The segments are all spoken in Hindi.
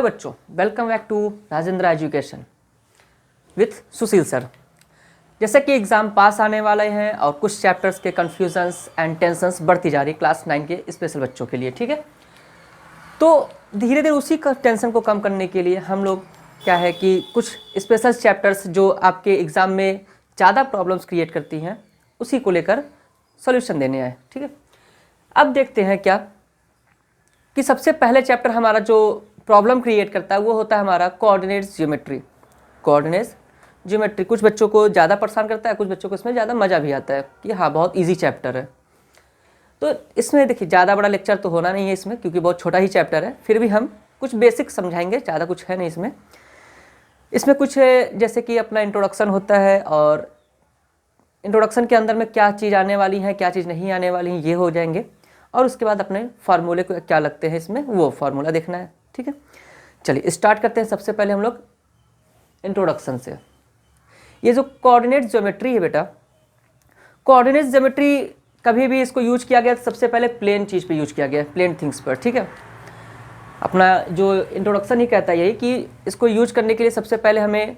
हेलो बच्चों, welcome back to Rajendra education with Sushil sir. जैसे कि एग्ज़ाम पास आने वाले हैं और कुछ चैप्टर्स के कन्फ्यूजन्स एंड टेंशन्स बढ़ती जा रही क्लास 9 के स्पेशल बच्चों के लिए, ठीक है। तो धीरे धीरे उसी का टेंशन को कम करने के लिए हम लोग क्या है कि कुछ स्पेशल चैप्टर्स जो आपके एग्ज़ाम में ज़्यादा प्रॉब्लम्स क्रिएट करती हैं उसी को लेकर सॉल्यूशन देने आए, ठीक है। अब देखते हैं क्या कि सबसे पहले चैप्टर हमारा जो प्रॉब्लम क्रिएट करता है वो होता है हमारा कोऑर्डिनेट्स ज्योमेट्री। कोऑर्डिनेट्स ज्योमेट्री कुछ बच्चों को ज़्यादा परेशान करता है, कुछ बच्चों को इसमें ज़्यादा मज़ा भी आता है कि हाँ बहुत इजी चैप्टर है। तो इसमें देखिए ज़्यादा बड़ा लेक्चर तो होना नहीं है इसमें, क्योंकि बहुत छोटा ही चैप्टर है, फिर भी हम कुछ बेसिक समझाएंगे, ज़्यादा कुछ है नहीं इसमें। इसमें कुछ जैसे कि अपना इंट्रोडक्शन होता है और इंट्रोडक्शन के अंदर में क्या चीज़ आने वाली है, क्या चीज़ नहीं आने वाली है, ये हो जाएंगे। और उसके बाद अपने फार्मूले को क्या लगते हैं इसमें वो फार्मूला देखना है, ठीक है। चलिए स्टार्ट करते हैं। सबसे पहले हम लोग इंट्रोडक्शन से। ये जो कोऑर्डिनेट ज्योमेट्री है बेटा, कोऑर्डिनेट ज्योमेट्री कभी भी इसको यूज किया गया सबसे पहले प्लेन चीज़ पे यूज किया गया, प्लेन थिंग्स पर, ठीक है। अपना जो इंट्रोडक्शन ही कहता है यही कि इसको यूज करने के लिए सबसे पहले हमें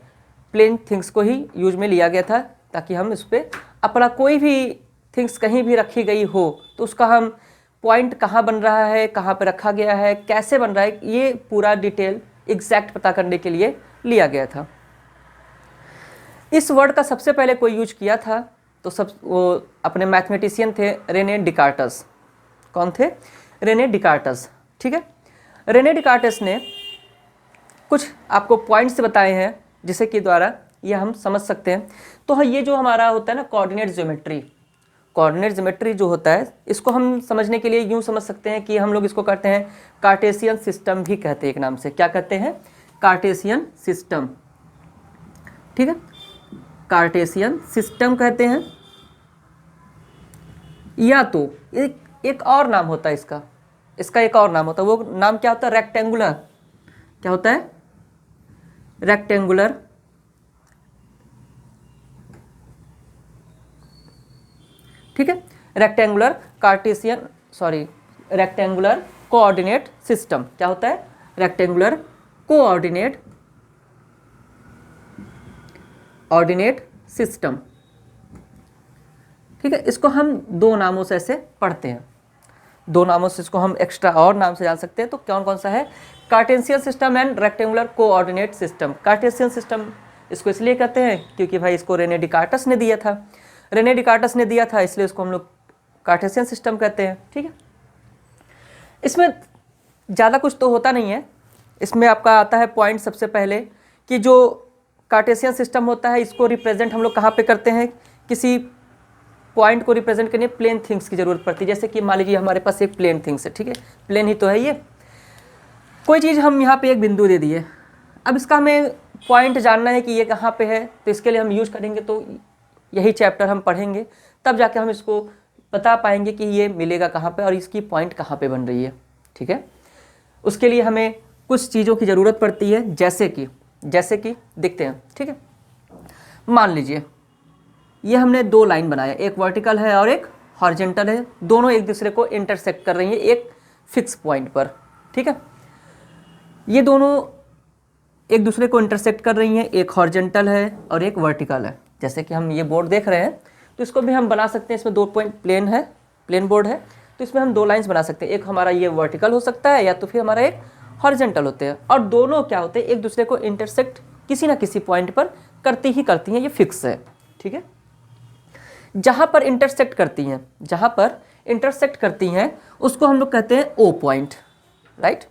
प्लेन थिंग्स को ही यूज में लिया गया था, ताकि हम इस पर अपना कोई भी थिंग्स कहीं भी रखी गई हो तो उसका हम पॉइंट कहाँ बन रहा है, कहाँ पर रखा गया है, कैसे बन रहा है, ये पूरा डिटेल एग्जैक्ट पता करने के लिए लिया गया था। इस वर्ड का सबसे पहले कोई यूज किया था तो वो अपने मैथमेटिशियन थे रेने डिकार्टस। कौन थे? रेने डिकार्टस, ठीक है। रेने डिकार्टस ने कुछ आपको पॉइंट्स बताए हैं जिसे कि द्वारा ये हम समझ सकते हैं। तो ये जो हमारा होता है ना कोऑर्डिनेट ज्योमेट्री, कोऑर्डिनेट ज्योमेट्री जो होता है इसको हम समझने के लिए यूँ समझ सकते हैं कि हम लोग इसको कहते हैं कार्टेशियन सिस्टम भी कहते हैं एक नाम से। क्या कहते हैं? कार्टेशियन सिस्टम, ठीक है। कार्टेशियन सिस्टम कहते हैं, या तो एक और नाम होता है इसका एक और नाम होता है। वो नाम क्या होता है? रेक्टेंगुलर। क्या होता है? रेक्टेंगुलर, ठीक है। Rectangular rectangular coordinate system. क्या होता है? रेक्टेंगुलर कोऑर्डिनेट सिस्टम, ठीक है। इसको हम दो नामों से ऐसे पढ़ते हैं, दो नामों से इसको हम एक्स्ट्रा और नाम से जान सकते हैं। तो कौन कौन सा है? Cartesian system and rectangular coordinate system. Cartesian system इसको इसलिए कहते हैं क्योंकि भाई इसको रेने डिकार्टस ने दिया था, रेने डिकार्टस ने दिया था, इसलिए इसको हम लोग कार्टेशियन सिस्टम कहते हैं, ठीक है। इसमें ज़्यादा कुछ तो होता नहीं है। इसमें आपका आता है पॉइंट सबसे पहले कि जो कार्टेशियन सिस्टम होता है इसको रिप्रेजेंट हम लोग कहाँ पे करते हैं? किसी पॉइंट को रिप्रेजेंट करने प्लेन थिंग्स की ज़रूरत पड़ती है। जैसे कि मान लीजिए हमारे पास एक प्लेन थिंग्स है, ठीक है, प्लेन ही तो है ये। कोई चीज़ हम यहाँ पे एक बिंदु दे दिए, अब इसका हमें पॉइंट जानना है कि ये कहाँ पे है, तो इसके लिए हम यूज करेंगे तो यही चैप्टर हम पढ़ेंगे, तब जाके हम इसको बता पाएंगे कि ये मिलेगा कहाँ पे और इसकी पॉइंट कहाँ पे बन रही है, ठीक है। उसके लिए हमें कुछ चीज़ों की ज़रूरत पड़ती है, जैसे कि देखते हैं, ठीक है। मान लीजिए ये हमने दो लाइन बनाया, एक वर्टिकल है और एक हॉरिजॉन्टल है, दोनों एक दूसरे को इंटरसेक्ट कर रही हैं एक फिक्स पॉइंट पर, ठीक है। ये दोनों एक दूसरे को इंटरसेक्ट कर रही हैं, एक हॉरिजॉन्टल है और एक वर्टिकल है। जैसे कि हम ये बोर्ड देख रहे हैं तो इसको भी हम बना सकते हैं, इसमें दो पॉइंट प्लेन बोर्ड है, तो इसमें हम दो लाइंस बना सकते हैं। एक हमारा ये वर्टिकल हो सकता है या तो फिर हमारा एक हॉरिजॉन्टल होते हैं, और दोनों क्या होते हैं? एक दूसरे को इंटरसेक्ट किसी ना किसी पॉइंट पर करती हैं, ये फिक्स है, ठीक है। जहाँ पर इंटरसेक्ट करती हैं उसको हम लोग कहते हैं ओ पॉइंट, राइट।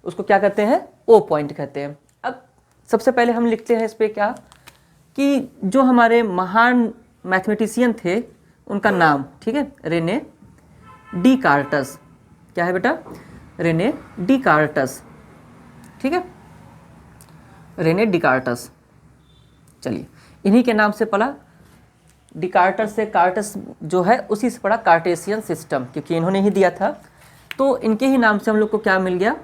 उसको क्या कहते हैं? ओ पॉइंट कहते हैं। अब सबसे पहले हम लिखते हैं इस पर क्या कि जो हमारे महान मैथमेटिशियन थे उनका नाम, ठीक है, रेने डिकार्टस। क्या है बेटा? रेने डिकार्टस, ठीक है, रेने डिकार्टस। चलिए इन्हीं के नाम से पढ़ा, डिकार्टस से कार्टस जो है उसी से पढ़ा कार्टेशियन सिस्टम, क्योंकि इन्होंने ही दिया था, तो इनके ही नाम से हम लोग को क्या मिल गया?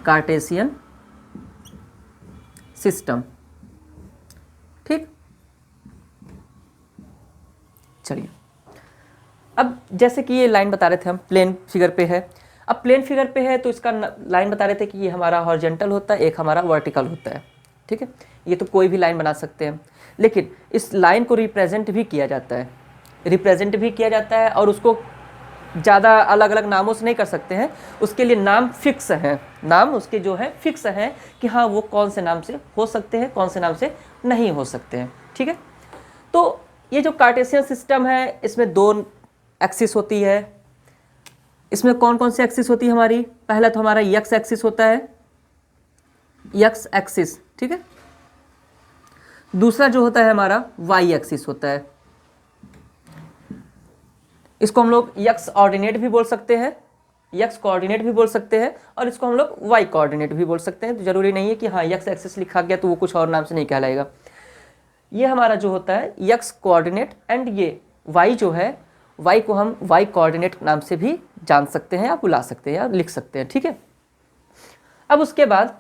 कार्टेशियन सिस्टम, ठीक। चलिए अब जैसे कि ये लाइन बता रहे थे हम, प्लेन फिगर पे है। अब प्लेन फिगर पे है तो इसका लाइन बता रहे थे कि ये हमारा हॉरिजॉन्टल होता है, एक हमारा वर्टिकल होता है, ठीक है। ये तो कोई भी लाइन बना सकते हैं, लेकिन इस लाइन को रिप्रेजेंट भी किया जाता है, और उसको ज़्यादा अलग अलग नामों से नहीं कर सकते हैं, उसके लिए नाम फिक्स हैं, नाम उसके जो है फिक्स हैं कि हाँ वो कौन से नाम से हो सकते हैं, कौन से नाम से नहीं हो सकते हैं, ठीक है। तो ये जो कार्टेशियन सिस्टम है इसमें 2 एक्सिस होती है। इसमें कौन कौन सी एक्सिस होती है हमारी? पहला तो हमारा एक्स एक्सिस होता है, एक्स एक्सिस, ठीक है। दूसरा जो होता है हमारा वाई एक्सिस होता है, इसको हम लोग एक्स ऑर्डिनेट भी बोल सकते हैं, एक्स कोऑर्डिनेट भी बोल सकते हैं, और इसको हम लोग वाई कोऑर्डिनेट भी बोल सकते हैं। तो जरूरी नहीं है कि हाँ एक्स एक्सिस लिखा गया तो वो कुछ और नाम से नहीं कहलाएगा। ये हमारा जो होता है एक्स कोऑर्डिनेट, एंड ये वाई जो है, वाई को हम वाई कोऑर्डिनेट नाम से भी जान सकते हैं या बुला सकते हैं या लिख सकते हैं, ठीक है। अब उसके बाद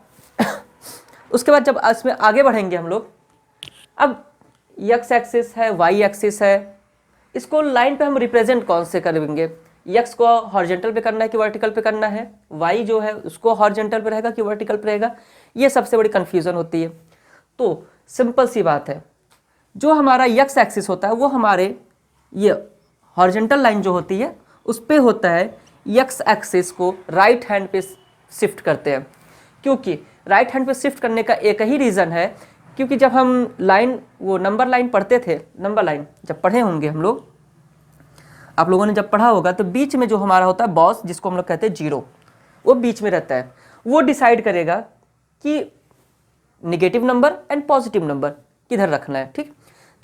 जब इसमें आगे बढ़ेंगे हम लोग, अब एक्स एक्सिस है, वाई एक्सिस है, इसको लाइन पे हम रिप्रेजेंट कौन से करेंगे? एक्स को हॉरिजॉन्टल पे करना है कि वर्टिकल पे करना है, वाई जो है उसको हॉरिजॉन्टल पे रहेगा कि वर्टिकल पे रहेगा, ये सबसे बड़ी कन्फ्यूज़न होती है। तो सिंपल सी बात है, जो हमारा एक्स एक्सिस होता है वो हमारे ये हॉरिजॉन्टल लाइन जो होती है उस पे होता है, एक्स एक्सिस को राइट हैंड पे शिफ्ट करते हैं। क्योंकि राइट हैंड पे शिफ्ट करने का एक ही रीज़न है, क्योंकि जब हम लाइन वो नंबर लाइन पढ़ते थे, नंबर लाइन जब पढ़े होंगे हम लोग, आप लोगों ने जब पढ़ा होगा, तो बीच में जो हमारा होता है बॉस, जिसको हम लोग कहते हैं 0, वो बीच में रहता है। वो डिसाइड करेगा कि negative number and positive number किधर रखना है, ठीक।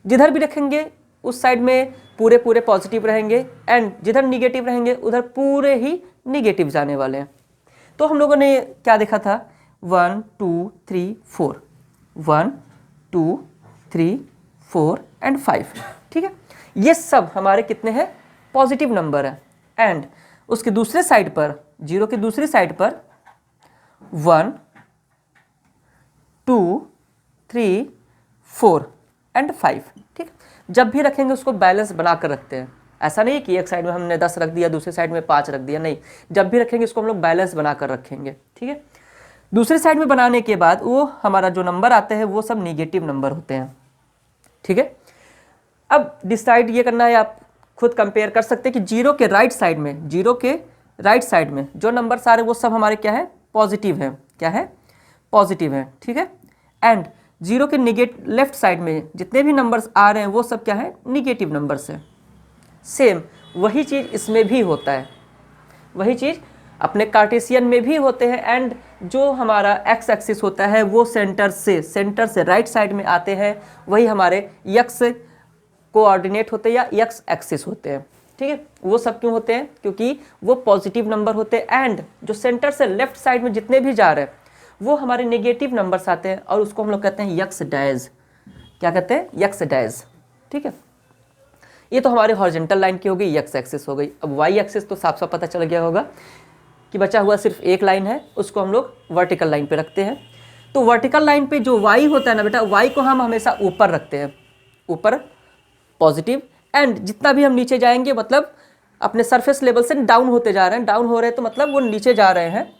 जिधर भी रखेंगे उस साइड में पूरे पूरे पॉजिटिव रहेंगे, एंड जिधर निगेटिव रहेंगे उधर पूरे ही निगेटिव जाने वाले हैं। तो हम लोगों ने क्या देखा था? 1 2 3 4, 1 2 3 4 एंड 5, ठीक है। ये सब हमारे कितने हैं? पॉजिटिव नंबर है। एंड उसके दूसरे साइड पर, 0 की दूसरी साइड पर 1 2 3 4 एंड 5, ठीक। जब भी रखेंगे उसको बैलेंस बना कर रखते हैं। ऐसा नहीं है कि एक साइड में हमने 10 रख दिया, दूसरी साइड में 5 रख दिया, नहीं। जब भी रखेंगे इसको हम लोग बैलेंस बना कर रखेंगे, ठीक है। दूसरी साइड में बनाने के बाद वो हमारा जो नंबर आते हैं वो सब निगेटिव नंबर होते हैं, ठीक है। अब डिसाइड ये करना है, आप खुद कंपेयर कर सकते हैं कि 0 के राइट साइड में, 0 के राइट साइड में जो नंबर सारे वो सब हमारे क्या है? पॉजिटिव है। क्या है? पॉजिटिव है, ठीक है। एंड 0 के लेफ्ट साइड में जितने भी नंबर्स आ रहे हैं वो सब क्या है? निगेटिव नंबर्स है। सेम वही चीज़ इसमें भी होता है, वही चीज़ अपने कार्टेशियन में भी होते हैं। एंड जो हमारा एक्स एक्सिस होता है वो सेंटर से राइट साइड में आते हैं, वही हमारे एक्स कोऑर्डिनेट होते हैं या एक्स एक्सिस होते हैं, ठीक है। वो सब क्यों होते हैं? क्योंकि वो पॉजिटिव नंबर होते हैं, एंड जो सेंटर से लेफ्ट साइड में जितने भी जा रहे हैं वो हमारे नेगेटिव नंबर्स आते हैं, और उसको हम लोग कहते हैं एक्स डैश। क्या कहते हैं? एक्स डैश, ठीक है। ये तो हमारे हॉरिजॉन्टल लाइन की हो गई, एक्स एक्सिस हो गई। अब वाई एक्सिस तो साफ साफ पता चल गया होगा कि बचा हुआ सिर्फ एक लाइन है, उसको हम लोग वर्टिकल लाइन पे रखते हैं। तो वर्टिकल लाइन पे जो वाई होता है ना बेटा, वाई को हम हमेशा ऊपर रखते हैं, ऊपर पॉजिटिव। एंड जितना भी हम नीचे जाएंगे मतलब अपने सरफेस लेवल से डाउन होते जा रहे हैं, डाउन हो रहे हैं तो मतलब वो नीचे जा रहे हैं,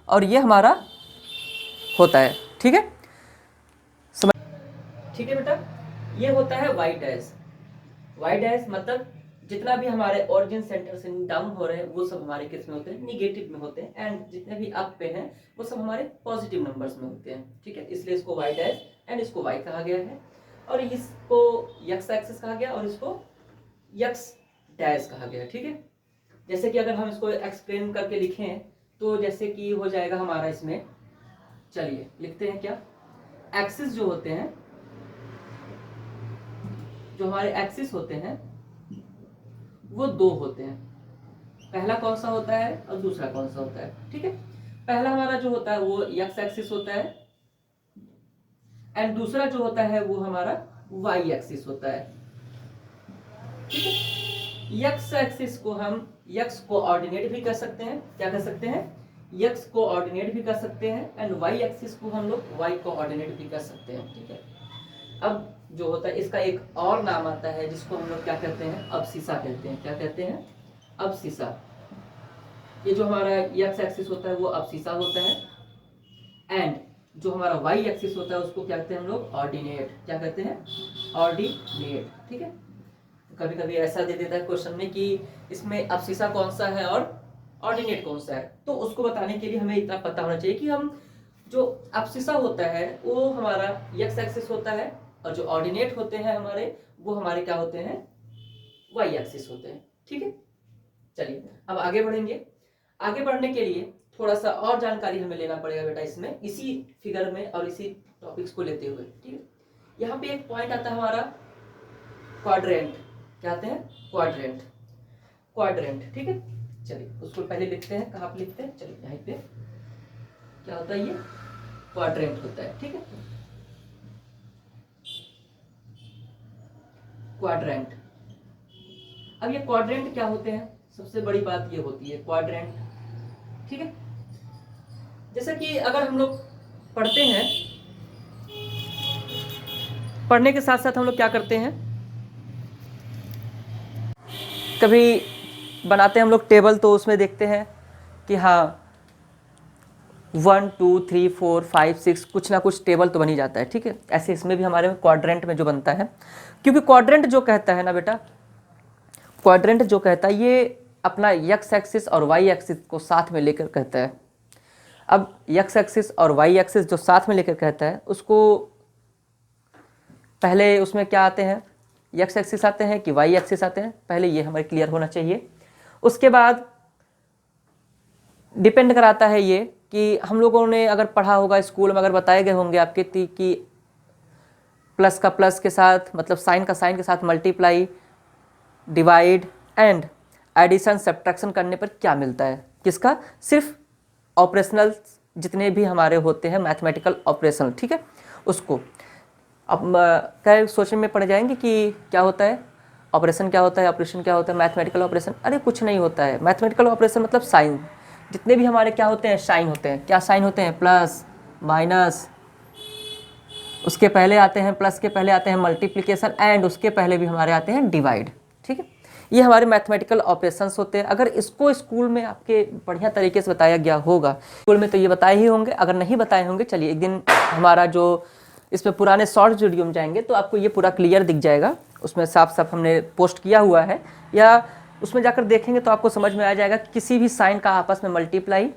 और ये हमारा होता है, ठीक है। समझ? ठीक है बेटा, ये होता है वाई डैश। वाई डैश मतलब जितना भी हमारे ओरिजिन सेंटर से डाउन हो रहे हैं वो सब हमारे किस में होते हैं? निगेटिव में होते हैं। एंड जितने भी अप पे हैं वो सब हमारे पॉजिटिव नंबर्स में होते हैं, ठीक है। इसलिए इसको वाई डैश एंड इसको वाई कहा गया है, और इसको एक्स एक्सिस कहा गया, और इसको एक्स डैश कहा गया, ठीक है। जैसे कि अगर हम इसको एक्सप्लेन करके लिखें तो जैसे कि हो जाएगा हमारा इसमें, चलिए लिखते हैं क्या। एक्सिस जो होते हैं, जो हमारे एक्सिस होते हैं वो 2 होते हैं। पहला कौन सा होता है और दूसरा कौन सा होता है, ठीक है। पहला हमारा जो होता है वो एक्स एक्सिस होता है, एंड दूसरा जो होता है वो हमारा वाई एक्सिस होता है, ठीक है। एक्स एक्सिस को हम एक्स कोऑर्डिनेट भी कर सकते हैं। क्या कर सकते हैं? एक्स कोऑर्डिनेट भी कर सकते हैं, एंड वाई एक्सिस को हम लोग वाई कोऑर्डिनेट भी कर सकते हैं, ठीक है। अब जो होता है इसका एक और नाम आता है जिसको हम लोग क्या कहते हैं? अबसिसा कहते हैं। क्या कहते हैं? अबसिसा। ये जो हमारा एक्स एक्सिस होता है वो अब्सिसा होता है, एंड जो हमारा वाई एक्सिस होता है उसको क्या कहते हैं हम लोग, ऑर्डिनेट। क्या कहते हैं, ऑर्डिनेट। ठीक है, कभी कभी ऐसा दे देता है क्वेश्चन में कि इसमें अब्सिसा कौन सा है और ऑर्डिनेट कौन सा है, तो उसको बताने के लिए हमें इतना पता होना चाहिए कि हम जो अब्सिसा होता है वो हमारा एक्स एक्सिस होता है, और जो ऑर्डिनेट होते हैं हमारे वो हमारे क्या होते हैं, वाई एक्सिस होते हैं। ठीक है, चलिए अब आगे बढ़ेंगे। आगे बढ़ने के लिए थोड़ा सा और जानकारी हमें लेना पड़ेगा बेटा इसमें, इसी फिगर में और इसी टॉपिक्स को लेते हुए। ठीक है, यहाँ पे एक पॉइंट आता है हमारा क्वाड्रेंट। क्या आते हैं, क्वाड्रेंट, क्वाड्रेंट। ठीक है, चलिए उसको पहले लिखते हैं। कहाँ पे लिखते हैं, चलिए यहाँ पे क्या होता है, ये क्वाड्रेंट होता है। ठीक है, क्वाड्रेंट। अब ये क्वाड्रेंट क्या होते हैं, सबसे बड़ी बात ये होती है क्वाड्रेंट। ठीक है, जैसा कि अगर हम लोग पढ़ते हैं, पढ़ने के साथ साथ हम लोग क्या करते हैं, कभी बनाते हैं हम लोग टेबल, तो उसमें देखते हैं कि हाँ 1 2 3 4 5 6 कुछ ना कुछ टेबल तो बन ही जाता है। ठीक है, ऐसे इसमें भी हमारे क्वाड्रेंट में जो बनता है, क्योंकि क्वाड्रेंट जो कहता है ना बेटा, क्वाड्रेंट जो कहता है ये अपना एक्स एक्सिस और वाई एक्सिस को साथ में लेकर कहता है। अब एक्स एक्सिस और वाई एक्सिस जो साथ में लेकर कहता है उसको पहले उसमें क्या आते हैं, एक्स एक्सिस आते हैं कि वाई एक्सिस आते हैं, पहले ये हमारे क्लियर होना चाहिए। उसके बाद डिपेंड कराता है ये कि हम लोगों ने अगर पढ़ा होगा स्कूल में, अगर बताए गए होंगे आपके कि प्लस का प्लस के साथ, मतलब साइन का साइन के साथ multiply, divide and addition subtraction करने पर क्या मिलता है, किसका, सिर्फ ऑपरेशनल जितने भी हमारे होते हैं मैथमेटिकल ऑपरेशन। ठीक है, उसको अब क्या सोचने में पड़ जाएंगे कि क्या होता है ऑपरेशन, क्या होता है ऑपरेशन, क्या होता है मैथमेटिकल ऑपरेशन। अरे कुछ नहीं होता है मैथमेटिकल ऑपरेशन, मतलब साइन, जितने भी हमारे क्या होते हैं, साइन होते हैं। क्या साइन होते हैं, प्लस माइनस, उसके पहले आते हैं, प्लस के पहले आते हैं मल्टीप्लिकेशन, एंड उसके पहले भी हमारे आते हैं डिवाइड। ठीक है, ये हमारे मैथमेटिकल ऑपरेशंस होते हैं। अगर इसको स्कूल में आपके बढ़िया तरीके से बताया गया होगा, स्कूल में तो ये बताए ही होंगे, अगर नहीं बताए होंगे चलिए एक दिन हमारा जो इसमें पुराने शॉर्ट वीडियो में जाएंगे तो आपको ये पूरा क्लियर दिख जाएगा, उसमें साफ साफ हमने पोस्ट किया हुआ है, या उसमें जाकर देखेंगे तो आपको समझ में आ जाएगा कि किसी भी साइन का आपस में multiply,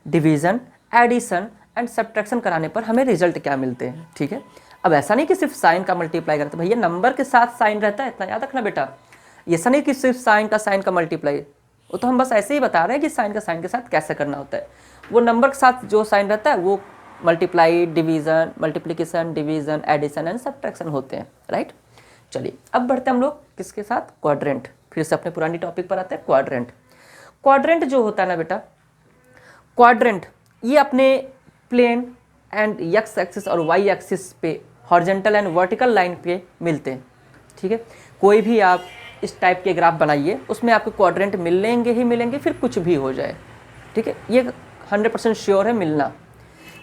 division, addition and subtraction कराने पर हमें रिजल्ट क्या मिलते हैं। ठीक है, अब ऐसा नहीं कि सिर्फ साइन का मल्टीप्लाई करते, भैया नंबर के साथ साइन रहता है, इतना याद रखना बेटा। ऐसा नहीं कि सिर्फ साइन का मल्टीप्लाई, वो तो हम बस ऐसे ही बता रहे हैं कि साइन का साइन के साथ कैसे करना होता है। वो नंबर के साथ जो साइन रहता है वो multiply, division, multiplication, division, addition and subtraction होते हैं। राइट, चलिए अब बढ़ते हैं हम लोग किसके साथ, क्वाड्रेंट। फिर से अपने पुरानी टॉपिक पर आते हैं, क्वाड्रेंट। क्वाड्रेंट जो होता है ना बेटा, क्वाड्रेंट ये अपने प्लेन एंड एक्स एक्सिस और वाई एक्सिस पे हॉरिजॉन्टल एंड वर्टिकल लाइन पे मिलते हैं। ठीक है, कोई भी आप इस टाइप के ग्राफ बनाइए उसमें आपको क्वाड्रेंट मिलेंगे ही मिलेंगे, फिर कुछ भी हो जाए। ठीक है, ये 100% श्योर है मिलना।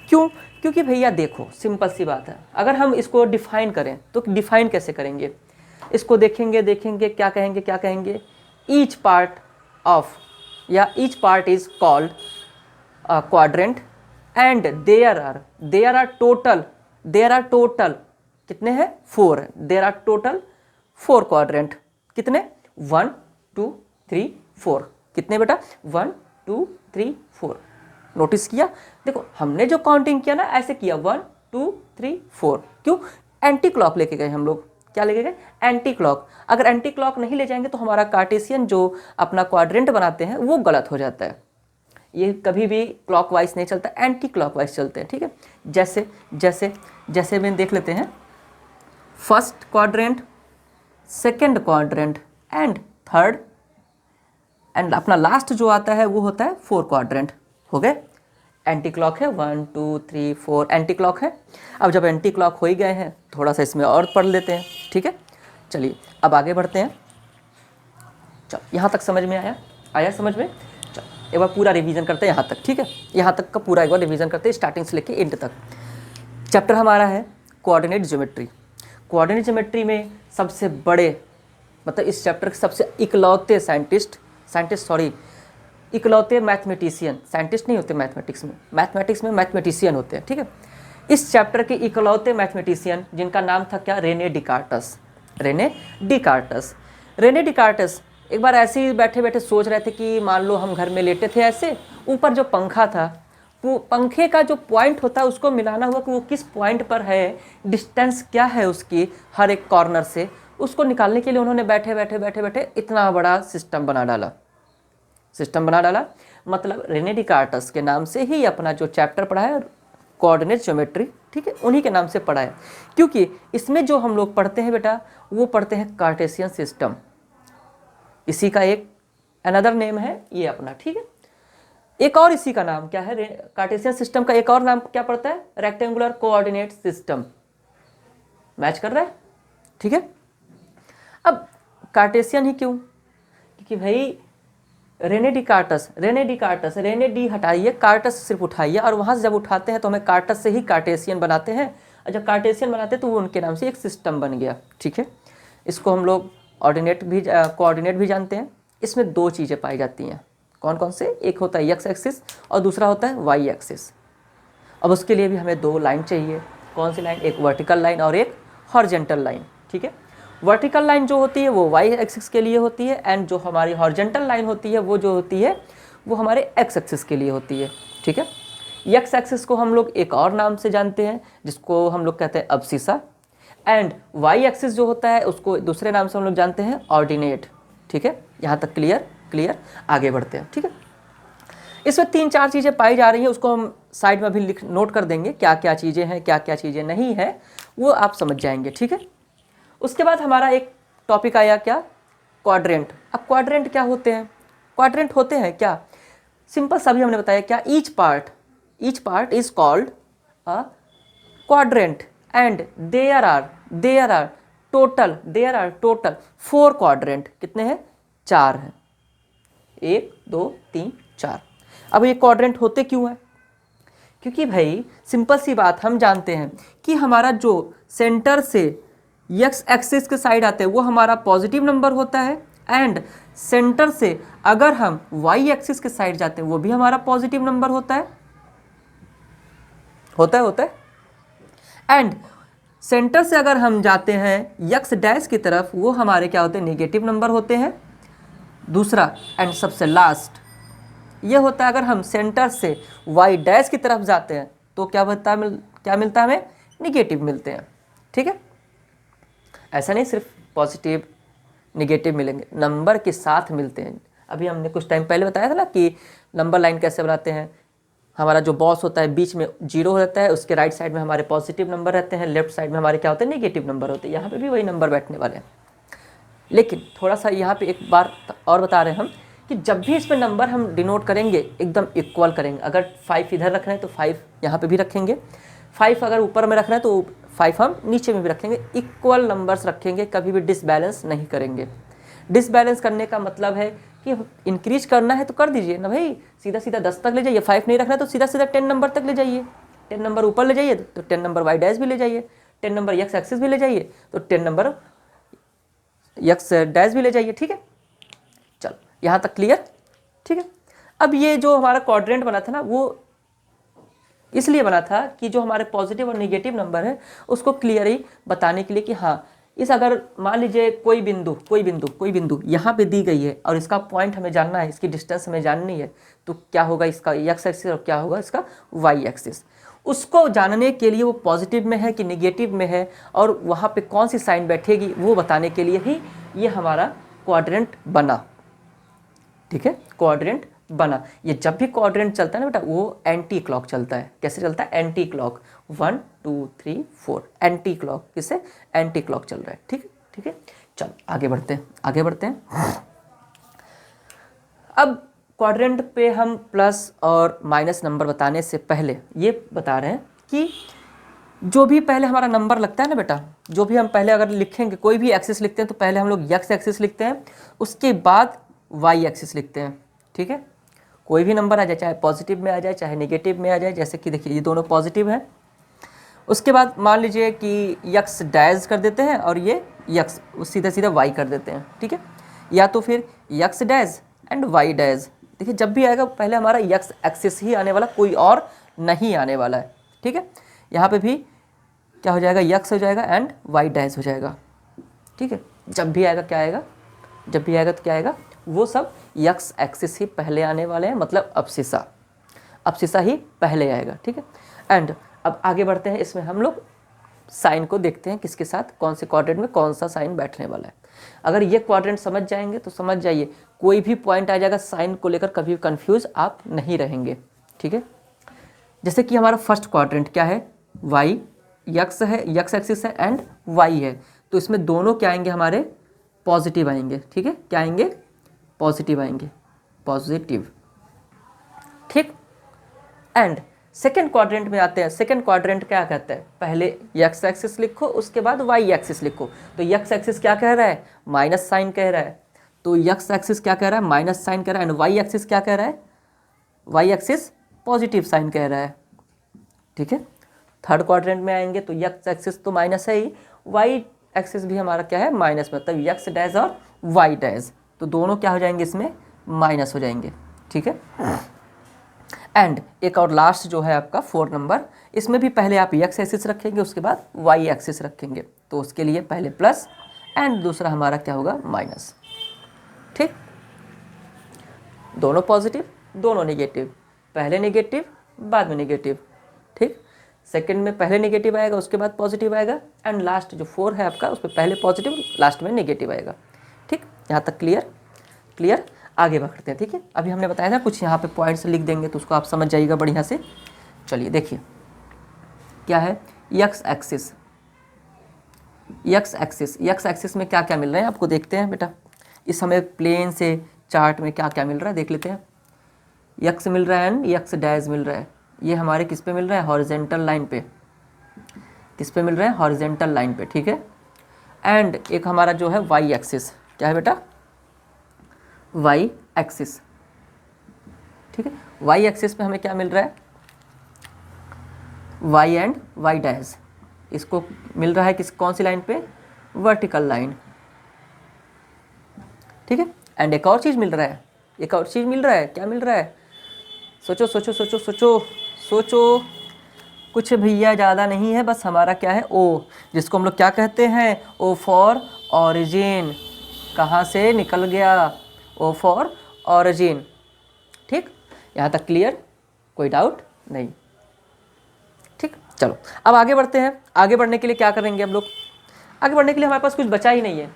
क्यों, क्योंकि भैया देखो सिंपल सी बात है, अगर हम इसको डिफाइन करें तो डिफाइन कैसे करेंगे, इसको देखेंगे क्या कहेंगे, ईच पार्ट ऑफ या each part is called quadrant and there are total कितने हैं, 4, देयर आर टोटल 4 क्वाड्रेंट। कितने, 1 2 3 4, कितने बेटा, 1 2 3 4। नोटिस किया, देखो हमने जो काउंटिंग किया ना ऐसे किया 1 2 3 4, क्यों, एंटी क्लॉक लेके गए हम लोग। क्या लेके गए, एंटी क्लॉक। अगर एंटी क्लॉक नहीं ले जाएंगे तो हमारा कार्टेशियन जो अपना क्वाड्रेंट बनाते हैं वो गलत हो जाता है। ये कभी भी क्लॉकवाइज नहीं चलता, एंटी क्लॉकवाइज चलते हैं। ठीक है, जैसे जैसे जैसे में देख लेते हैं, first quadrant, second quadrant and third, and अपना लास्ट जो आता है वो होता है 4 क्वाड्रेंट। हो गए, एंटी क्लॉक है 1 2 3 4 एंटी क्लॉक है। अब जब एंटी क्लॉक हो ही गए हैं थोड़ा सा इसमें और पढ़ लेते हैं। ठीक है, चलिए अब आगे बढ़ते हैं। चल यहाँ तक समझ में आया समझ में। चल एक बार पूरा रिवीजन करते हैं यहाँ तक। ठीक है, यहाँ तक का पूरा एक बार रिवीजन करते हैं स्टार्टिंग से लेके एंड तक। चैप्टर हमारा है कोऑर्डिनेट ज्योमेट्री। कोऑर्डिनेट ज्योमेट्री में सबसे बड़े, मतलब इस चैप्टर के सबसे इकलौते साइंटिस्ट इकलौते मैथमेटिशियन, साइंटिस्ट नहीं होते मैथमेटिक्स में मैथमेटिशियन होते हैं, ठीक है। इस चैप्टर के इकलौते मैथमेटिशियन जिनका नाम था क्या, रेने डिकार्टस। रेने डिकार्टस एक बार ऐसे ही बैठे बैठे सोच रहे थे कि मान लो हम घर में लेटे थे, ऐसे ऊपर जो पंखा था, वो पंखे का जो पॉइंट होता है उसको मिलाना हुआ कि वो किस पॉइंट पर है, डिस्टेंस क्या है उसकी हर एक कॉर्नर से, उसको निकालने के लिए उन्होंने बैठे बैठे इतना बड़ा सिस्टम बना डाला। मतलब रेने डिकार्टस के नाम से ही अपना जो चैप्टर पढ़ा है कोऑर्डिनेट ज्योमेट्री, ठीक है, उन्हीं के नाम से पढ़ा है। क्योंकि इसमें जो हम लोग पढ़ते हैं बेटा, वो पढ़ते हैं कार्टेशियन सिस्टम। इसी का एक अनदर नेम है ये अपना, ठीक है। एक और इसी का नाम क्या है, कार्टेशियन सिस्टम का एक और नाम क्या पड़ता है, रेक्टेंगुलर कोऑर्डिनेट सिस्टम। मैच कर रहा है, ठीक है। अब कार्टेशियन ही क्यों, क्योंकि भाई रेने डी हटाइए, कार्टस सिर्फ उठाइए, और वहाँ से जब उठाते हैं तो हमें कार्टस से ही कार्टेशियन बनाते हैं, और जब कार्टेशियन बनाते हैं तो वो उनके नाम से एक सिस्टम बन गया, ठीक है। इसको हम लोग कोऑर्डिनेट भी जानते हैं। इसमें दो चीज़ें पाई जाती हैं, कौन कौन से, एक होता है एक्स एक्सिस और दूसरा होता है वाई एक्सिस। अब उसके लिए भी हमें दो लाइन चाहिए, कौन सी लाइन, एक वर्टिकल लाइन और एक हॉरिजॉन्टल लाइन, ठीक है। वर्टिकल लाइन जो होती है वो वाई एक्सिस के लिए होती है, एंड जो हमारी हॉरिजॉन्टल लाइन होती है वो जो होती है वो हमारे एक्स एक्सिस के लिए होती है, ठीक है। एक्स एक्सिस को हम लोग एक और नाम से जानते हैं जिसको हम लोग कहते हैं अब्सिसा, एंड वाई एक्सिस जो होता है उसको दूसरे नाम से हम लोग जानते हैं ऑर्डिनेट, ठीक है। यहाँ तक क्लियर, आगे बढ़ते हैं, ठीक है। इसमें 3-4 चीज़ें पाई जा रही हैं, उसको हम साइड में भी नोट कर देंगे, क्या क्या चीज़ें हैं, क्या क्या चीज़ें नहीं हैं, वो आप समझ जाएंगे, ठीक है। उसके बाद हमारा एक टॉपिक आया क्या, क्वाड्रेंट। अब क्वाड्रेंट क्या होते हैं, क्वाड्रेंट होते हैं क्या, सिंपल सभी हमने बताया क्या, each part is called a quadrant, and there are total 4 quadrant. कितने हैं, 4 हैं, 1 2 3 4। अब ये क्वाड्रेंट होते क्यों हैं, क्योंकि भाई सिंपल सी बात, हम जानते हैं कि हमारा जो सेंटर से एक्स एक्सिस के साइड आते हैं वो हमारा पॉजिटिव नंबर होता है, एंड सेंटर से अगर हम वाई एक्सिस के साइड जाते हैं वो भी हमारा पॉजिटिव नंबर होता है, एंड सेंटर से अगर हम जाते हैं एक्स डैश की तरफ वो हमारे क्या होते हैं, नेगेटिव नंबर होते हैं। दूसरा एंड सबसे लास्ट ये होता है, अगर हम सेंटर से वाई डैश की तरफ जाते हैं तो क्या मिलता है हमें, निगेटिव मिलते हैं, ठीक है। ऐसा नहीं सिर्फ पॉजिटिव निगेटिव मिलेंगे, नंबर के साथ मिलते हैं। अभी हमने कुछ टाइम पहले बताया था ना कि नंबर लाइन कैसे बनाते हैं, हमारा जो बॉस होता है बीच में 0 रहता है, उसके राइट साइड में हमारे पॉजिटिव नंबर रहते हैं, लेफ्ट साइड में हमारे क्या होते हैं, नेगेटिव नंबर होते हैं। यहाँ पे भी वही नंबर बैठने वाले हैं, लेकिन थोड़ा सा यहाँ पे एक बार और बता रहे हैं हम कि जब भी इसमें नंबर हम डिनोट करेंगे एकदम इक्वल करेंगे। अगर 5 इधर रख रहे हैं तो 5 यहाँ पे भी रखेंगे, 5 अगर ऊपर में रख रहे हैं तो 5 हम नीचे में भी रखेंगे, इक्वल नंबर्स रखेंगे, कभी भी डिसबैलेंस नहीं करेंगे। डिसबैलेंस करने का मतलब है कि इंक्रीज करना है तो कर दीजिए ना भाई, सीधा 10 तक ले जाइए, 5 नहीं रखना है तो सीधा 10 नंबर तक ले जाइए, 10 नंबर ऊपर ले जाइए तो 10 नंबर वाई डैश भी ले जाइए, 10 नंबर एक्स एक्सिस भी ले जाइए तो 10 नंबर एक्स डैश भी ले जाइए, ठीक है। चलो यहाँ तक क्लियर, ठीक है। अब ये जो हमारा क्वाड्रेंट बना था ना, वो इसलिए बना था कि जो हमारे पॉजिटिव और नेगेटिव नंबर है उसको क्लियरली बताने के लिए कि हाँ, इस अगर मान लीजिए कोई बिंदु यहाँ पे दी गई है और इसका पॉइंट हमें जानना है, इसकी डिस्टेंस हमें जाननी है, तो क्या होगा इसका एक्स एक्सिस और क्या होगा इसका वाई एक्सिस। उसको जानने के लिए वो पॉजिटिव में है कि नेगेटिव में है और वहाँ पे कौन सी साइन बैठेगी वो बताने के लिए ही ये हमारा क्वाड्रेंट बना, ठीक है। क्वाड्रेंट बना, ये जब भी क्वाड्रेंट चलता है ना बेटा वो एंटी क्लॉक चलता है। कैसे चलता है, एंटी क्लॉक, 1 2 3 4 एंटी क्लॉक, किससे, एंटी क्लॉक चल रहा है, ठीक है। चलो आगे बढ़ते हैं। अब क्वाड्रेंट पे हम प्लस और माइनस नंबर बताने से पहले ये बता रहे हैं कि जो भी पहले हमारा नंबर लगता है ना बेटा, जो भी हम पहले अगर लिखेंगे, कोई भी एक्सिस लिखते हैं तो पहले हम लोग एक्स एक्सिस लिखते हैं, उसके बाद वाई एक्सिस लिखते हैं, ठीक है। कोई भी नंबर आ जाए, चाहे पॉजिटिव में आ जाए चाहे नेगेटिव में आ जाए, जैसे कि देखिए ये दोनों पॉजिटिव हैं। उसके बाद मान लीजिए कि यक्स डैश कर देते हैं और ये यक्स सीधा वाई कर देते हैं, ठीक है। या तो फिर x dash and y dash, देखिए जब भी आएगा पहले हमारा यक्स एक्सिस ही आने वाला, कोई और नहीं आने वाला है, ठीक है। यहाँ पे भी क्या हो जाएगा, यक्स हो जाएगा एंड वाई डैश हो जाएगा, ठीक है। जब भी आएगा क्या आएगा, जब भी आएगा तो क्या आएगा, वो सब यक्स एक्सिस ही पहले आने वाले हैं, मतलब अब्सिसा ही पहले आएगा, ठीक है। एंड अब आगे बढ़ते हैं, इसमें हम लोग साइन को देखते हैं किसके साथ, कौन से क्वाड्रेंट में कौन सा साइन बैठने वाला है। अगर ये क्वाड्रेंट समझ जाएंगे तो समझ जाइए कोई भी पॉइंट आ जाएगा साइन को लेकर कभी कंफ्यूज आप नहीं रहेंगे, ठीक है। जैसे कि हमारा फर्स्ट क्वाड्रेंट क्या है, वाई, यक्स है, यक्स एक्सिस है एंड वाई है, तो इसमें दोनों क्या आएंगे हमारे, पॉजिटिव आएंगे, ठीक है। क्या आएंगे, पॉजिटिव आएंगे, पॉजिटिव, ठीक। एंड सेकेंड क्वाड्रेंट में आते हैं। सेकेंड क्वाड्रेंट क्या कहता है, पहले यक्स एक्सिस लिखो उसके बाद वाई एक्सिस लिखो। तो यक्स एक्सिस क्या कह रहा है, माइनस साइन कह रहा है, तो यक्स एक्सिस क्या कह रहा है, माइनस साइन कह रहा है। एंड वाई एक्सिस क्या कह रहा है, वाई एक्सिस पॉजिटिव साइन कह रहा है, ठीक है। थर्ड क्वाड्रेंट में आएंगे तो यक्स एक्सिस तो माइनस है ही, वाई एक्सिस भी हमारा क्या है, माइनस में, तब यक्स डैश और वाई डैश, तो दोनों क्या हो जाएंगे, इसमें माइनस हो जाएंगे, ठीक है। एंड एक और लास्ट जो है आपका 4 नंबर, इसमें भी पहले आप यक्स एक्सिस रखेंगे उसके बाद वाई एक्सिस रखेंगे, तो उसके लिए पहले प्लस एंड दूसरा हमारा क्या होगा, माइनस, ठीक। दोनों पॉजिटिव दोनों नेगेटिव, पहले नेगेटिव बाद में नेगेटिव, ठीक। सेकंड में पहले नेगेटिव आएगा उसके बाद पॉजिटिव आएगा, एंड लास्ट जो 4 है आपका उसमें पहले पॉजिटिव लास्ट में नेगेटिव आएगा, ठीक। यहाँ तक क्लियर। आगे बढ़ते हैं, ठीक है। अभी हमने बताया था कुछ यहाँ पे पॉइंट्स लिख देंगे तो उसको आप समझ जाइएगा बढ़िया से। चलिए देखिए क्या है, यक्स एक्सिस, यक्स एक्सिस में क्या क्या मिल रहा है आपको, देखते हैं बेटा। इस हमें प्लेन से चार्ट में क्या क्या मिल रहा है देख लेते हैं। यक्स मिल रहा है एंड यक्स डैश मिल रहा है, ये हमारे किस पे मिल रहा है, हॉरिजेंटल लाइन पे, किस पे मिल रहा है, हॉरिजेंटल लाइन पे, ठीक है। एंड एक हमारा जो है वाई एक्सिस, क्या है बेटा, वाई एक्सिस, ठीक है। वाई एक्सिस पे हमें क्या मिल रहा है, वाई एंड वाई डैश, इसको मिल रहा है किस, कौन सी लाइन पे, वर्टिकल लाइन, ठीक है। एंड एक और चीज़ मिल रहा है, एक और चीज़ मिल रहा है, क्या मिल रहा है, सोचो सोचो सोचो सोचो सोचो, कुछ भैया ज़्यादा नहीं है, बस हमारा क्या है, ओ, जिसको हम लोग क्या कहते हैं, ओ फॉर ऑरिजिन, कहाँ से निकल गया, ओ फॉर ऑरिजिन, ठीक। यहाँ तक क्लियर, कोई डाउट नहीं, ठीक। चलो अब आगे बढ़ते हैं। आगे बढ़ने के लिए क्या करेंगे हम लोग, आगे बढ़ने के लिए हमारे पास कुछ बचा ही नहीं है,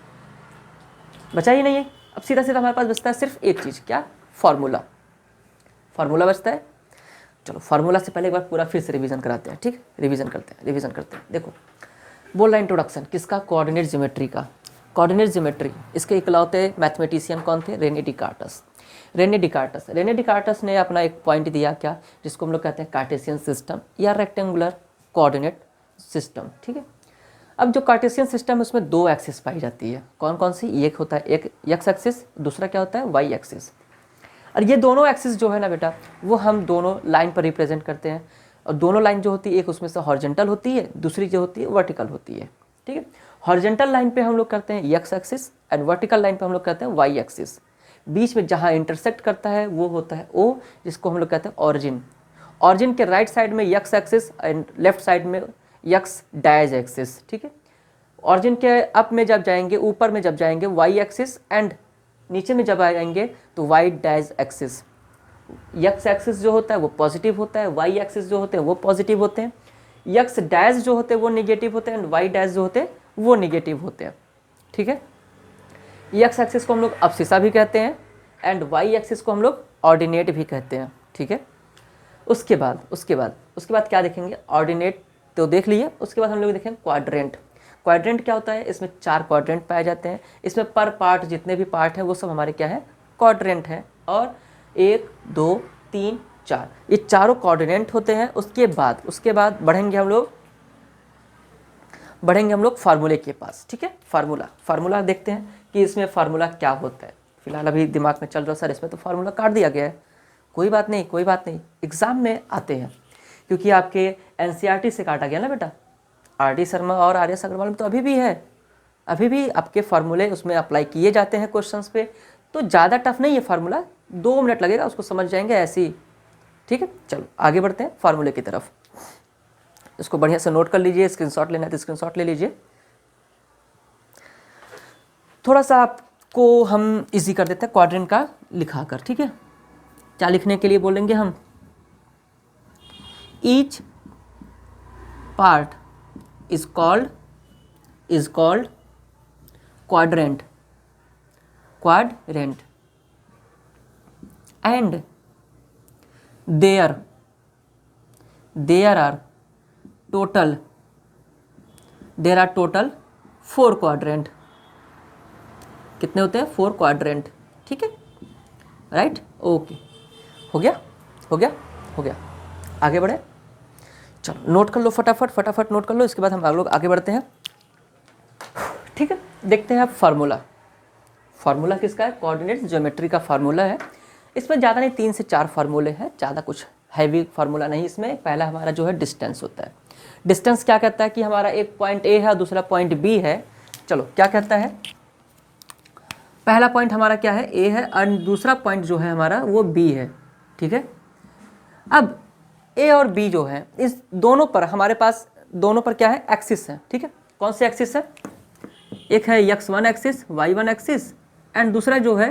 अब सीधा सीधा हमारे पास बचता है सिर्फ एक चीज़, क्या, फार्मूला बचता है। चलो फार्मूला से पहले एक बार पूरा फिर से रिवीजन कराते हैं, ठीक, रिवीजन करते हैं। देखो बोल रहा इंट्रोडक्शन किसका, कोऑर्डिनेट ज्योमेट्री का। कोऑर्डिनेट ज्योमेट्री इसके इकलौते मैथमेटिशियन कौन थे, रेने डिकार्टस ने अपना एक पॉइंट दिया, क्या, जिसको हम लोग कहते हैं कार्टेशियन सिस्टम या रेक्टेंगुलर कोऑर्डिनेट सिस्टम, ठीक है। अब जो कार्टेशियन सिस्टम है उसमें 2 एक्सिस पाई जाती है, कौन कौन सी, एक होता है एक एक्स एक्सिस, दूसरा क्या होता है, वाई एक्सिस। और ये दोनों एक्सिस जो है ना बेटा, वो हम दोनों लाइन पर रिप्रेजेंट करते हैं, और दोनों लाइन जो होती है एक उसमें से हॉरिजॉन्टल होती है, दूसरी जो होती है वर्टिकल होती है, ठीक है। हॉरिजॉन्टल लाइन पे हम लोग करते हैं x axis and vertical line पे हम लोग करते हैं वाई एक्सिस। बीच में जहाँ इंटरसेक्ट करता है वो होता है ओ, जिसको हम लोग कहते हैं ऑरिजिन के राइट साइड में x axis and left side में एक्स डैश एक्सिस, ठीक है। ऑरिजिन के अप में जब जाएंगे, ऊपर में जब जाएंगे वाई एक्सिस, एंड नीचे में जब आएंगे तो y dash axis. X axis जो होता है वो पॉजिटिव होता है, वाई एक्सिस जो होते हैं वो पॉजिटिव होते हैं, एक्स डैश जो होते हैं वो नेगेटिव होते हैं, एंड वाई डैश जो होते हैं वो नेगेटिव होते हैं, ठीक है। एक्स एक्सिस को हम लोग अब्सिसा भी कहते हैं एंड वाई एक्सिस को हम लोग ऑर्डिनेट भी कहते हैं, ठीक है। उसके बाद क्या देखेंगे, ऑर्डिनेट तो देख लिए, उसके बाद हम लोग देखेंगे क्वाड्रेंट क्या होता है, इसमें 4 क्वाड्रेंट पाए जाते हैं, इसमें पर पार्ट जितने भी पार्ट हैं वो सब हमारे क्या है, क्वाड्रेंट हैं, और 1 2 3 4 ये चारों कोऑर्डिनेट होते हैं। उसके बाद बढ़ेंगे हम लोग फार्मूले के पास, ठीक है। फार्मूला देखते हैं कि इसमें फार्मूला क्या होता है। फिलहाल अभी दिमाग में चल रहा है सर इसमें तो फार्मूला काट दिया गया है, कोई बात नहीं, एग्ज़ाम में आते हैं, क्योंकि आपके एनसीईआरटी से काटा गया ना बेटा, आर.डी. शर्मा और आर.एस. अग्रवाल में तो अभी भी आपके फार्मूले उसमें अप्लाई किए जाते हैं क्वेश्चंस पे, तो ज़्यादा टफ नहीं है फार्मूला, 2 मिनट लगेगा, उसको समझ जाएंगे ऐसे ही। ठीक है, चलो आगे बढ़ते हैं फार्मूले की तरफ। इसको बढ़िया से नोट कर लीजिए, स्क्रीनशॉट लेना है तो स्क्रीनशॉट ले लीजिए। थोड़ा सा आपको हम इजी कर देते हैं क्वाड्रेंट का लिखा कर। ठीक है, क्या लिखने के लिए बोलेंगे हम? Each part is called quadrant and there are total 4 quadrant। कितने होते हैं? 4 quadrant। ठीक है, राइट, ओके, हो गया। आगे बढ़े, चलो नोट कर लो फटाफट नोट कर लो, इसके बाद हम लोग आगे बढ़ते हैं। ठीक है, देखते हैं आप फार्मूला किसका है? कोऑर्डिनेट ज्योमेट्री का फार्मूला है। इसमें ज़्यादा नहीं, 3 से 4 फार्मूले हैं, ज़्यादा कुछ हैवी फार्मूला नहीं इसमें। पहला हमारा जो है डिस्टेंस होता है। डिस्टेंस क्या कहता है कि हमारा एक पॉइंट ए है और दूसरा पॉइंट बी है। चलो क्या कहता है? पहला पॉइंट हमारा क्या है? ए है, और दूसरा पॉइंट जो है हमारा वो बी है। ठीक है, अब ए और बी जो है, इस दोनों पर हमारे पास दोनों पर क्या है? एक्सिस है। ठीक है, कौन से एक्सिस है? एक है x1 axis, y1 axis, and दूसरा जो है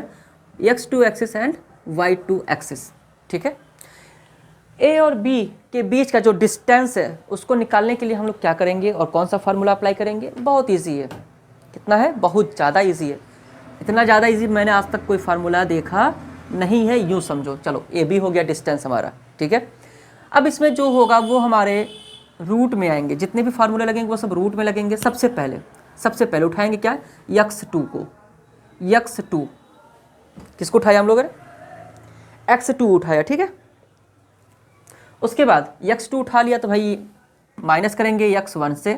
x2 axis and y2 axis. ठीक है, a और b के बीच का जो डिस्टेंस है उसको निकालने के लिए हम लोग क्या करेंगे और कौन सा फार्मूला अप्लाई करेंगे? बहुत इजी है। कितना है? बहुत ज़्यादा इजी है। इतना ज़्यादा इजी मैंने आज तक कोई फार्मूला देखा नहीं है, यूँ समझो। चलो ए बी हो गया डिस्टेंस हमारा। ठीक है, अब इसमें जो होगा वो हमारे रूट में आएंगे। जितने भी फार्मूले लगेंगे वो सब रूट में लगेंगे। सबसे पहले उठाएंगे क्या? x2 को। x2 किसको उठाया हम लोगों ने? x2 उठाया। ठीक है, उसके बाद x2 उठा लिया तो भाई माइनस करेंगे x1 से,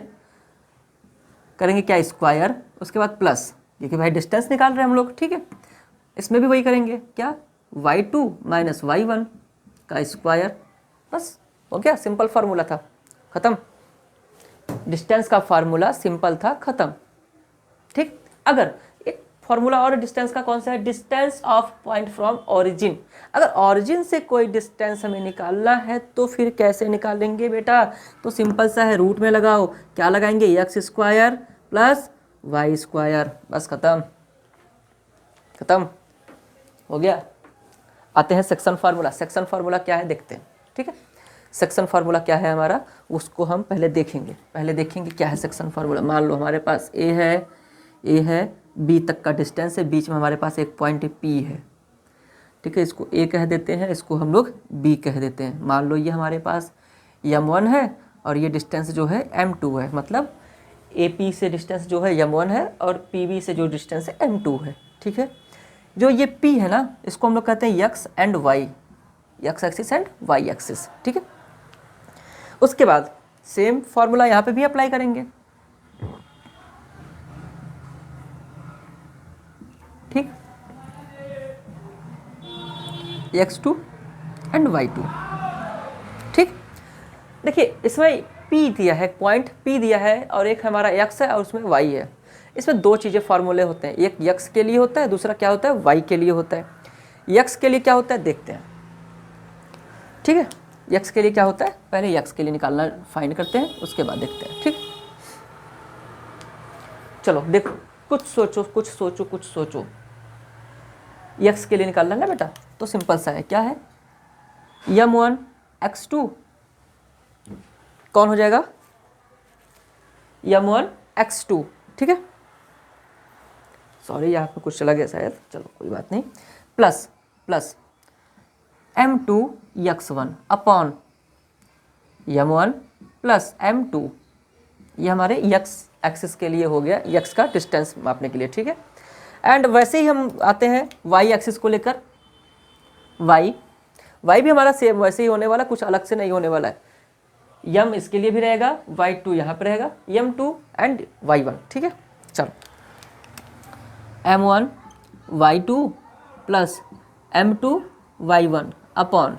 करेंगे क्या? स्क्वायर, उसके बाद प्लस, क्योंकि भाई डिस्टेंस निकाल रहे हैं हम लोग। ठीक है, इसमें भी वही करेंगे क्या? y2 माइनस y1 का स्क्वायर। बस हो गया, सिंपल फार्मूला था, खत्म। डिस्टेंस का फार्मूला सिंपल था, खत्म। ठीक, अगर एक फार्मूला और डिस्टेंस का कौन सा है? Distance of point from origin. अगर ओरिजिन से कोई डिस्टेंस हमें निकालना है तो फिर कैसे निकालेंगे बेटा? तो सिंपल सा है, रूट में लगाओ। क्या लगाएंगे? X square plus y square. बस खत्म हो गया। आते हैं सेक्शन फार्मूला। सेक्शन फार्मूला क्या है देखते हैं। ठीक है, सेक्शन फार्मूला क्या है हमारा, उसको हम पहले देखेंगे क्या है सेक्शन फार्मूला। मान लो हमारे पास ए है, बी तक का डिस्टेंस है, बीच में हमारे पास एक पॉइंट पी है। ठीक है, इसको ए कह देते हैं, इसको हम लोग बी कह देते हैं। मान लो ये हमारे पास m1 है और ये डिस्टेंस जो है m2 है, मतलब ए पी से डिस्टेंस जो है m1 है और पी बी से जो डिस्टेंस है m2 है। ठीक है, जो ये p है ना, इसको हम लोग कहते हैं x and y, x axis and y axis. ठीक है, उसके बाद सेम फॉर्मूला यहाँ पे भी अप्लाई करेंगे। ठीक, x2 एंड y2। ठीक, देखिए इसमें p दिया है, पॉइंट p दिया है, और एक हमारा x है और उसमें y है। इसमें 2 चीज़ें फार्मूले होते हैं, एक x के लिए होता है, दूसरा क्या होता है? y के लिए होता है। x के लिए क्या होता है देखते हैं। ठीक है, x के लिए क्या होता है? पहले x के लिए निकालना फाइंड करते हैं, उसके बाद देखते हैं। ठीक, चलो देखो, कुछ सोचो। x के लिए निकालना है ना बेटा, तो सिंपल सा है, क्या है? m1 x2 कौन हो जाएगा? m1 x2। ठीक है, सॉरी यहाँ पे कुछ चला गया शायद, चलो कोई बात नहीं। Plus m2 x1 upon m1 plus m2, ये हमारे x एक्सिस के लिए हो गया, x का डिस्टेंस मापने के लिए। ठीक है, एंड वैसे ही हम आते हैं y एक्सिस को लेकर। y भी हमारा सेम वैसे ही होने वाला, कुछ अलग से नहीं होने वाला है। m इसके लिए भी रहेगा, y2 यहाँ पे रहेगा, m2 एंड y1। ठीक है, चलो m1 y2 plus m2 y1 upon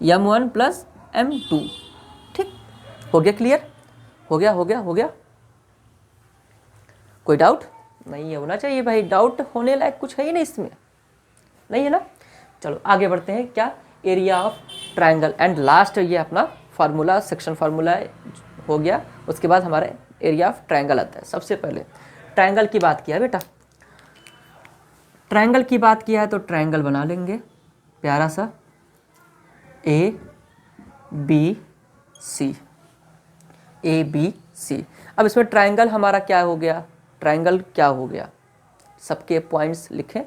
m1 plus m2। ठीक, हो गया क्लियर? हो गया। कोई डाउट? नहीं होना चाहिए भाई, डाउट होने लायक कुछ है ही नहीं इसमें, नहीं है ना। चलो आगे बढ़ते हैं, क्या area of triangle, and last ये अपना फार्मूला, सेक्शन फार्मूला हो गया। उसके बाद हमारे एरिया ऑफ ट्रायंगल आता है। सबसे पहले ट्रायंगल की बात किया बेटा, ट्रायंगल की बात किया है तो ट्रायंगल बना लेंगे प्यारा सा, ए बी सी, ए बी सी। अब इसमें ट्रायंगल हमारा क्या हो गया, ट्रायंगल क्या हो गया, सबके पॉइंट्स लिखें,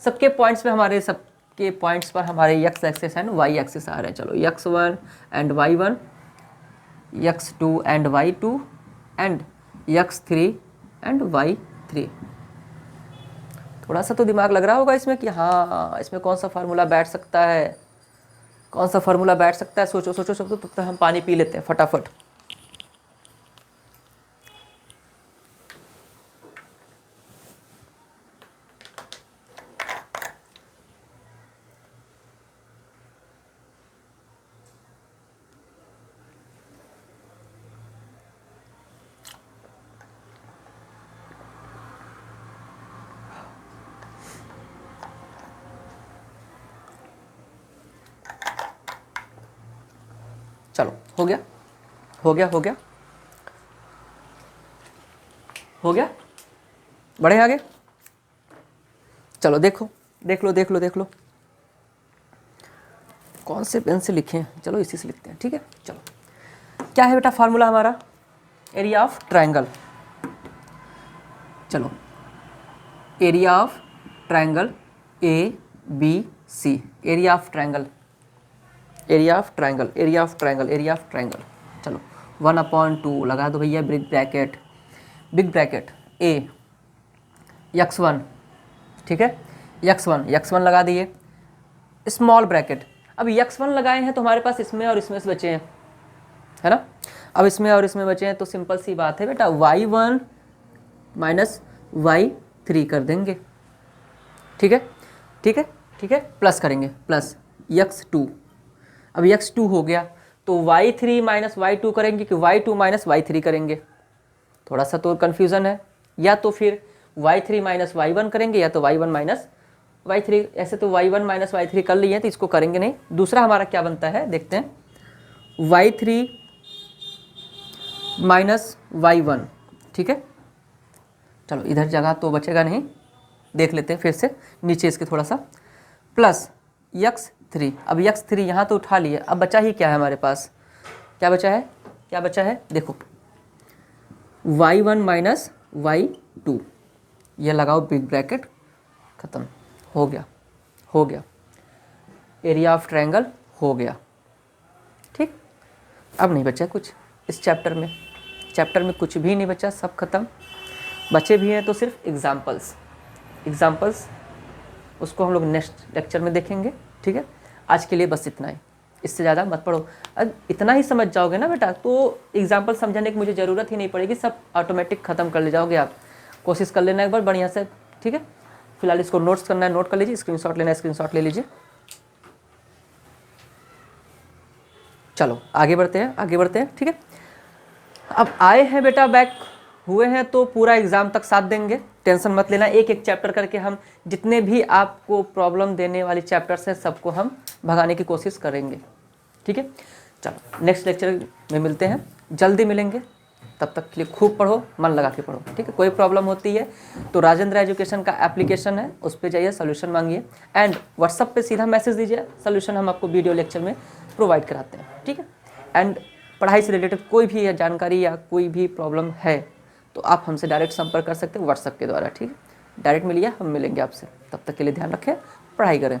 सबके पॉइंट्स पे हमारे सबके पॉइंट्स पर हमारे X axis and Y axis आ रहे हैं। चलो x1 and y1, x2 and y2 and x3 and y3। थोड़ा सा तो दिमाग लग रहा होगा इसमें कि हाँ इसमें कौन सा फार्मूला बैठ सकता है, कौन सा फार्मूला बैठ सकता है। सोचो सोचो सोचो, तब तक हम पानी पी लेते हैं फटाफट। चलो हो गया हो गया हो गया हो गया, बढ़े आगे। चलो देखो, देख लो देख लो देख लो, कौन से पेन से लिखे हैं, चलो इसी से लिखते हैं, ठीक है। चलो क्या है बेटा फार्मूला हमारा, एरिया ऑफ ट्रायंगल। चलो area of triangle A B C, area of triangle, area of triangle, area of triangle, area of triangle. चलो 1/2 लगा दो भैया, big bracket, big bracket A x1, ठीक है, x1 लगा दिए, स्मॉल ब्रैकेट। अब x1 लगाए हैं तो हमारे पास इसमें और इसमें से बचे हैं, है ना। अब इसमें और इसमें बचे हैं तो सिंपल सी बात है बेटा, y1 माइनस y3 कर देंगे, ठीक है ठीक है ठीक है, प्लस करेंगे, प्लस x2। अब x2 हो गया तो y3 माइनस y2 करेंगे कि y2 माइनस y3 करेंगे, थोड़ा सा तो कन्फ्यूज़न है। या तो फिर y3 माइनस y1 करेंगे या तो y1 माइनस y3, ऐसे तो y1 माइनस y3 कर लिए हैं तो इसको करेंगे नहीं। दूसरा हमारा क्या बनता है देखते हैं, y3 माइनस y1, ठीक है। चलो इधर जगह तो बचेगा नहीं, देख लेते हैं फिर से नीचे इसके थोड़ा सा, प्लस x3। अब x3 यहाँ तो उठा लिए, अब बचा ही क्या है हमारे पास, क्या बचा है, क्या बचा है देखो, y1 माइनस y2, ये लगाओ बिग ब्रैकेट, ख़त्म, हो गया हो गया, एरिया ऑफ ट्रायंगल हो गया, ठीक। अब नहीं बचा कुछ इस चैप्टर में, चैप्टर में कुछ भी नहीं बचा, सब खत्म। बचे भी हैं तो सिर्फ एग्जाम्पल्स, एग्जाम्पल्स उसको हम लोग नेक्स्ट लेक्चर में देखेंगे, ठीक है। आज के लिए बस इतना ही, इससे ज़्यादा मत पढ़ो। अब इतना ही समझ जाओगे ना बेटा तो एग्जाम्पल समझाने की मुझे ज़रूरत ही नहीं पड़ेगी, सब ऑटोमेटिक ख़त्म कर ले जाओगे आप। कोशिश कर लेना एक बार बढ़िया से, ठीक है। फिलहाल इसको नोट्स करना है, नोट कर लीजिए, स्क्रीनशॉट लेना है स्क्रीनशॉट ले लीजिए। चलो आगे बढ़ते हैं, आगे बढ़ते हैं, ठीक है। अब आए हैं बेटा बैक हुए हैं तो पूरा एग्ज़ाम तक साथ देंगे, टेंशन मत लेना। एक एक चैप्टर करके हम जितने भी आपको प्रॉब्लम देने वाले चैप्टर्स हैं सबको हम भगाने की कोशिश करेंगे, ठीक है। चलो नेक्स्ट लेक्चर में मिलते हैं, जल्दी मिलेंगे, तब तक के लिए खूब पढ़ो, मन लगा के पढ़ो, ठीक है। कोई प्रॉब्लम होती है तो राजेंद्र एजुकेशन का एप्लीकेशन है, उस पर जाइए, सोल्यूशन मांगिए, एंड व्हाट्सअप पे सीधा मैसेज दीजिए, सोल्यूशन हम आपको वीडियो लेक्चर में प्रोवाइड कराते हैं, ठीक है। एंड पढ़ाई से रिलेटेड कोई भी जानकारी या कोई भी प्रॉब्लम है तो आप हमसे डायरेक्ट संपर्क कर सकते हैं व्हाट्सएप के द्वारा, ठीक है। डायरेक्ट मिलिए, हम मिलेंगे आपसे, तब तक के लिए ध्यान रखें, पढ़ाई करें।